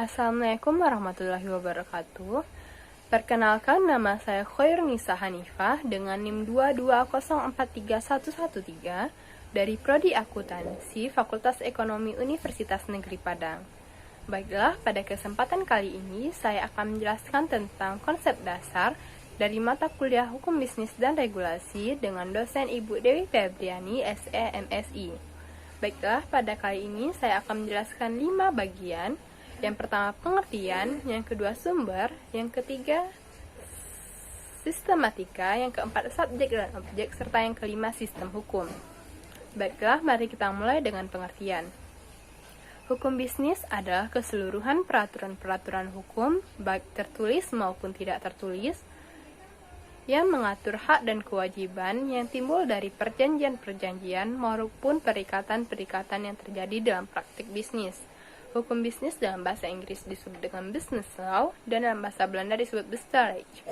Assalamualaikum warahmatullahi wabarakatuh. Perkenalkan, nama saya Khoirunisa Hanifah dengan NIM 220431113 dari Prodi Akuntansi Fakultas Ekonomi Universitas Negeri Padang. Baiklah, pada kesempatan kali ini saya akan menjelaskan tentang konsep dasar dari mata kuliah Hukum Bisnis dan Regulasi dengan dosen Ibu Dewi Febriani, SE MSI. Baiklah, pada kali ini saya akan menjelaskan 5 bagian. Yang pertama pengertian, yang kedua sumber, yang ketiga sistematika, yang keempat subjek dan objek, serta yang kelima sistem hukum. Baiklah, mari kita mulai dengan pengertian. Hukum bisnis adalah keseluruhan peraturan-peraturan hukum, baik tertulis maupun tidak tertulis, yang mengatur hak dan kewajiban yang timbul dari perjanjian-perjanjian maupun perikatan-perikatan yang terjadi dalam praktik bisnis. Hukum bisnis dalam bahasa Inggris disebut dengan business law dan dalam bahasa Belanda disebut bestuurrecht.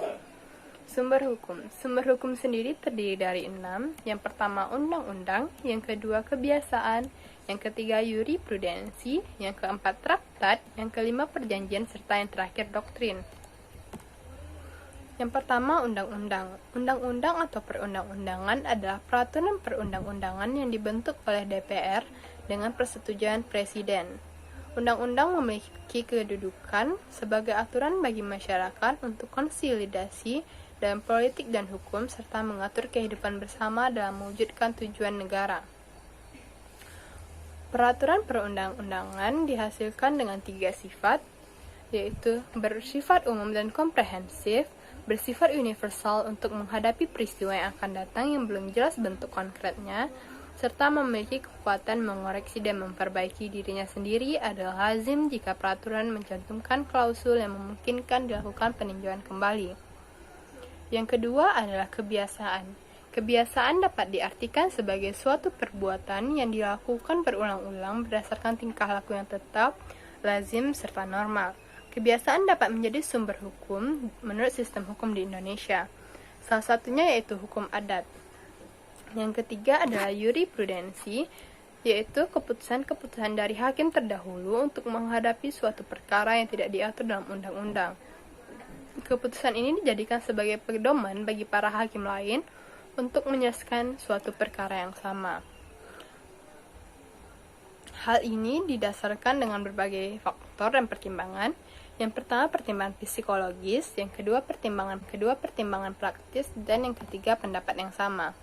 Sumber hukum. Sumber hukum sendiri terdiri dari 6. Yang pertama undang-undang, yang kedua kebiasaan, yang ketiga jurisprudensi, yang keempat traktat, yang kelima perjanjian, serta yang terakhir doktrin. Yang pertama, undang-undang. Undang-undang atau perundang-undangan adalah peraturan perundang-undangan yang dibentuk oleh DPR dengan persetujuan Presiden. Undang-undang memiliki kedudukan sebagai aturan bagi masyarakat untuk konsolidasi dalam politik dan hukum serta mengatur kehidupan bersama dalam mewujudkan tujuan negara. Peraturan perundang-undangan dihasilkan dengan 3 sifat, yaitu bersifat umum dan komprehensif, bersifat universal untuk menghadapi peristiwa yang akan datang yang belum jelas bentuk konkretnya, serta memiliki kekuatan mengoreksi dan memperbaiki dirinya sendiri adalah lazim jika peraturan mencantumkan klausul yang memungkinkan dilakukan peninjauan kembali. Yang kedua adalah kebiasaan. Kebiasaan dapat diartikan sebagai suatu perbuatan yang dilakukan berulang-ulang berdasarkan tingkah laku yang tetap, lazim, serta normal. Kebiasaan dapat menjadi sumber hukum menurut sistem hukum di Indonesia. Salah satunya yaitu hukum adat. Yang ketiga adalah jurisprudensi, yaitu keputusan-keputusan dari hakim terdahulu untuk menghadapi suatu perkara yang tidak diatur dalam undang-undang. Keputusan ini dijadikan sebagai pedoman bagi para hakim lain untuk menyelesaikan suatu perkara yang sama. Hal ini didasarkan dengan berbagai faktor dan pertimbangan. Yang pertama pertimbangan psikologis, yang kedua pertimbangan praktis, dan yang ketiga pendapat yang sama.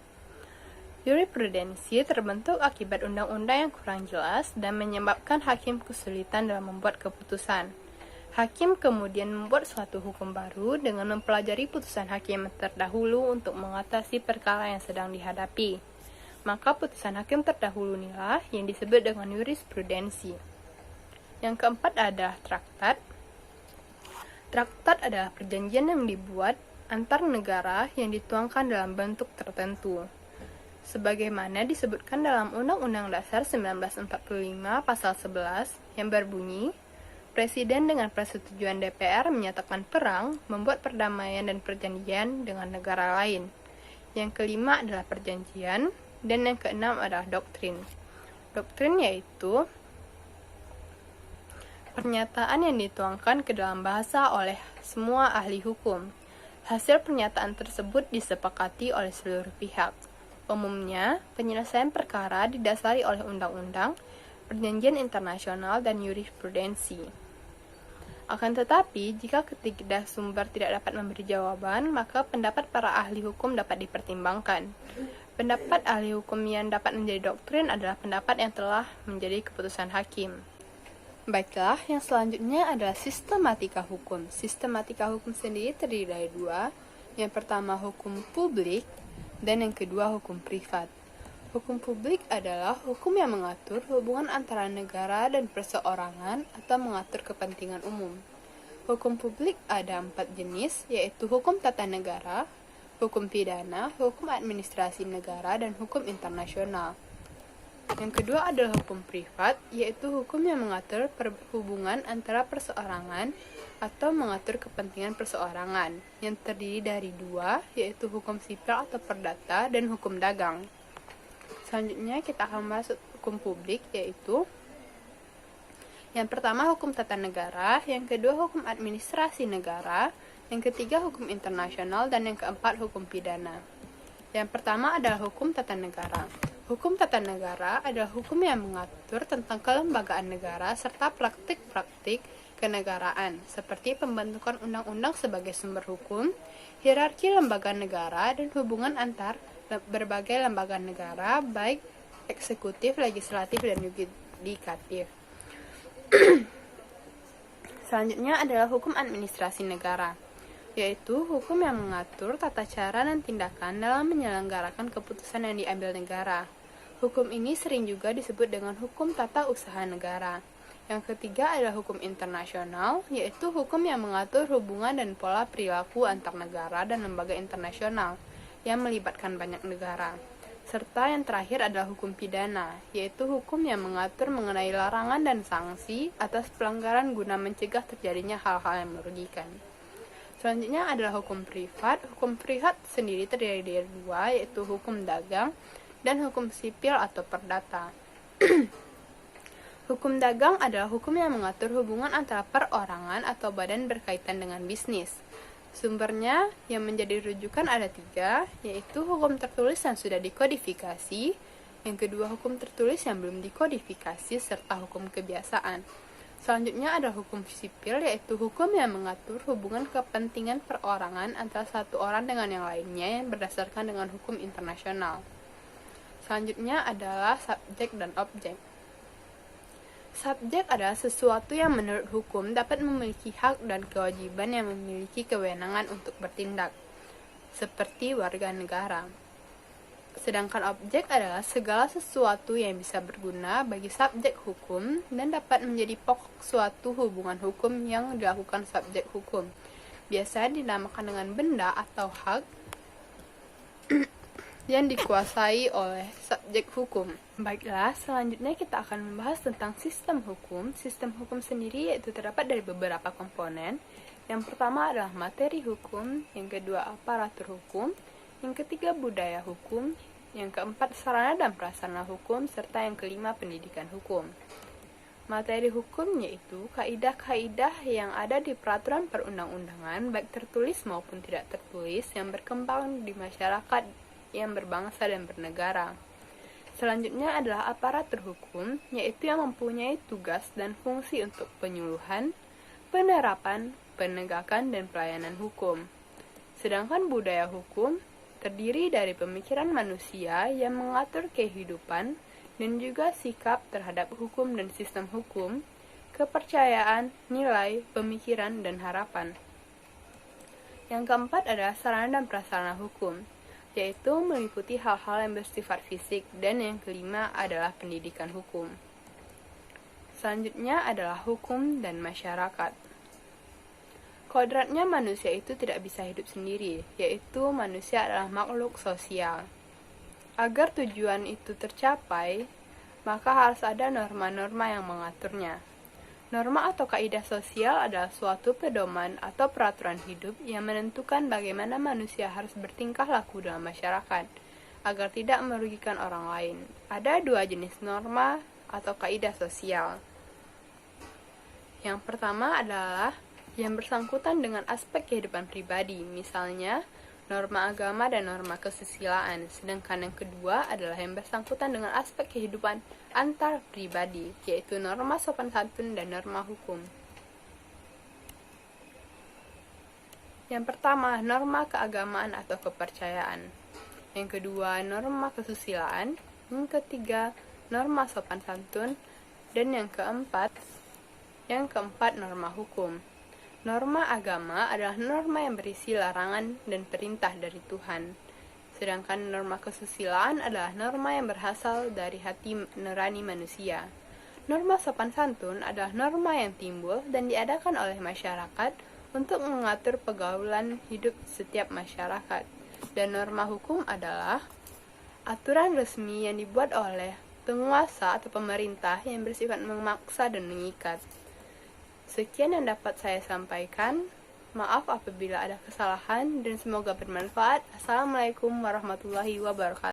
Jurisprudensi terbentuk akibat undang-undang yang kurang jelas dan menyebabkan hakim kesulitan dalam membuat keputusan. Hakim kemudian membuat suatu hukum baru dengan mempelajari putusan hakim terdahulu untuk mengatasi perkara yang sedang dihadapi. Maka putusan hakim terdahulu inilah yang disebut dengan jurisprudensi. Yang keempat adalah traktat. Traktat adalah perjanjian yang dibuat antar negara yang dituangkan dalam bentuk tertentu. Sebagaimana disebutkan dalam Undang-Undang Dasar 1945 Pasal 11 yang berbunyi, Presiden dengan persetujuan DPR menyatakan perang, membuat perdamaian dan perjanjian dengan negara lain. Yang kelima adalah perjanjian, dan yang keenam adalah doktrin. Doktrin yaitu pernyataan yang dituangkan ke dalam bahasa oleh semua ahli hukum. Hasil pernyataan tersebut disepakati oleh seluruh pihak. Umumnya, penyelesaian perkara didasari oleh undang-undang, perjanjian internasional, dan jurisprudensi. Akan tetapi, jika ketiga sumber tidak dapat memberi jawaban, maka pendapat para ahli hukum dapat dipertimbangkan. Pendapat ahli hukum yang dapat menjadi doktrin adalah pendapat yang telah menjadi keputusan hakim. Baiklah, yang selanjutnya adalah sistematika hukum. Sistematika hukum sendiri terdiri dari 2. Yang pertama hukum publik, dan yang kedua hukum privat. Hukum publik adalah hukum yang mengatur hubungan antara negara dan perseorangan atau mengatur kepentingan umum. Hukum publik ada 4 jenis, yaitu hukum tata negara, hukum pidana, hukum administrasi negara, dan hukum internasional. Yang kedua adalah hukum privat, yaitu hukum yang mengatur hubungan antara perseorangan atau mengatur kepentingan perseorangan, yang terdiri dari 2, yaitu hukum sipil atau perdata dan hukum dagang. Selanjutnya kita akan membahas hukum publik, yaitu Yang pertama hukum tata negara, yang kedua hukum administrasi negara, yang ketiga hukum internasional, dan yang keempat hukum pidana. Yang pertama adalah hukum tata negara. Hukum tata negara adalah hukum yang mengatur tentang kelembagaan negara serta praktik-praktik kenegaraan, seperti pembentukan undang-undang sebagai sumber hukum, hierarki lembaga negara, dan hubungan antar berbagai lembaga negara, baik eksekutif, legislatif, dan yudikatif. Selanjutnya adalah hukum administrasi negara, yaitu hukum yang mengatur tata cara dan tindakan dalam menyelenggarakan keputusan yang diambil negara. Hukum ini sering juga disebut dengan hukum tata usaha negara. Yang ketiga adalah hukum internasional, yaitu hukum yang mengatur hubungan dan pola perilaku antar negara dan lembaga internasional yang melibatkan banyak negara. Serta yang terakhir adalah hukum pidana, yaitu hukum yang mengatur mengenai larangan dan sanksi atas pelanggaran guna mencegah terjadinya hal-hal yang merugikan. Selanjutnya adalah hukum privat. Hukum privat sendiri terdiri dari dua, yaitu hukum dagang dan hukum sipil atau perdata. Hukum dagang adalah hukum yang mengatur hubungan antara perorangan atau badan berkaitan dengan bisnis. Sumbernya yang menjadi rujukan ada 3, yaitu hukum tertulis yang sudah dikodifikasi, yang kedua hukum tertulis yang belum dikodifikasi, serta hukum kebiasaan. Selanjutnya ada hukum sipil, yaitu hukum yang mengatur hubungan kepentingan perorangan antara satu orang dengan yang lainnya yang berdasarkan dengan hukum internasional. Selanjutnya adalah subjek dan objek. Subjek adalah sesuatu yang menurut hukum dapat memiliki hak dan kewajiban yang memiliki kewenangan untuk bertindak, seperti warga negara. Sedangkan objek adalah segala sesuatu yang bisa berguna bagi subjek hukum dan dapat menjadi pokok suatu hubungan hukum yang dilakukan subjek hukum. Biasanya dinamakan dengan benda atau hak yang dikuasai oleh subjek hukum. Baiklah, selanjutnya kita akan membahas tentang sistem hukum. Sistem hukum sendiri yaitu terdapat dari beberapa komponen. Yang pertama adalah materi hukum, yang kedua aparatur hukum, yang ketiga budaya hukum, yang keempat sarana dan prasarana hukum, serta yang kelima pendidikan hukum. Materi hukum yaitu kaidah-kaidah yang ada di peraturan perundang-undangan, baik tertulis maupun tidak tertulis, yang berkembang di masyarakat yang berbangsa dan bernegara. Selanjutnya adalah aparatur hukum, yaitu yang mempunyai tugas dan fungsi untuk penyuluhan, penerapan, penegakan, dan pelayanan hukum. Sedangkan budaya hukum terdiri dari pemikiran manusia yang mengatur kehidupan dan juga sikap terhadap hukum dan sistem hukum, kepercayaan, nilai, pemikiran, dan harapan. Yang keempat adalah sarana dan prasarana hukum, yaitu meliputi hal-hal yang bersifat fisik, dan yang kelima adalah pendidikan hukum. Selanjutnya adalah hukum dan masyarakat. Kodratnya manusia itu tidak bisa hidup sendiri, yaitu manusia adalah makhluk sosial. Agar tujuan itu tercapai, maka harus ada norma-norma yang mengaturnya. Norma atau kaidah sosial adalah suatu pedoman atau peraturan hidup yang menentukan bagaimana manusia harus bertingkah laku dalam masyarakat, agar tidak merugikan orang lain. Ada 2 jenis norma atau kaidah sosial. Yang pertama adalah yang bersangkutan dengan aspek kehidupan pribadi, misalnya norma agama dan norma kesusilaan. Sedangkan yang kedua adalah yang bersangkutan dengan aspek kehidupan antar pribadi, yaitu norma sopan santun dan norma hukum. Yang pertama, norma keagamaan atau kepercayaan. Yang kedua, norma kesusilaan. Yang ketiga, norma sopan santun. Dan yang keempat, norma hukum. Norma agama adalah norma yang berisi larangan dan perintah dari Tuhan. Sedangkan norma kesusilaan adalah norma yang berasal dari hati nurani manusia. Norma sopan santun adalah norma yang timbul dan diadakan oleh masyarakat untuk mengatur pergaulan hidup setiap masyarakat. Dan norma hukum adalah aturan resmi yang dibuat oleh penguasa atau pemerintah yang bersifat memaksa dan mengikat. Sekian yang dapat saya sampaikan. Maaf apabila ada kesalahan dan semoga bermanfaat. Assalamualaikum warahmatullahi wabarakatuh.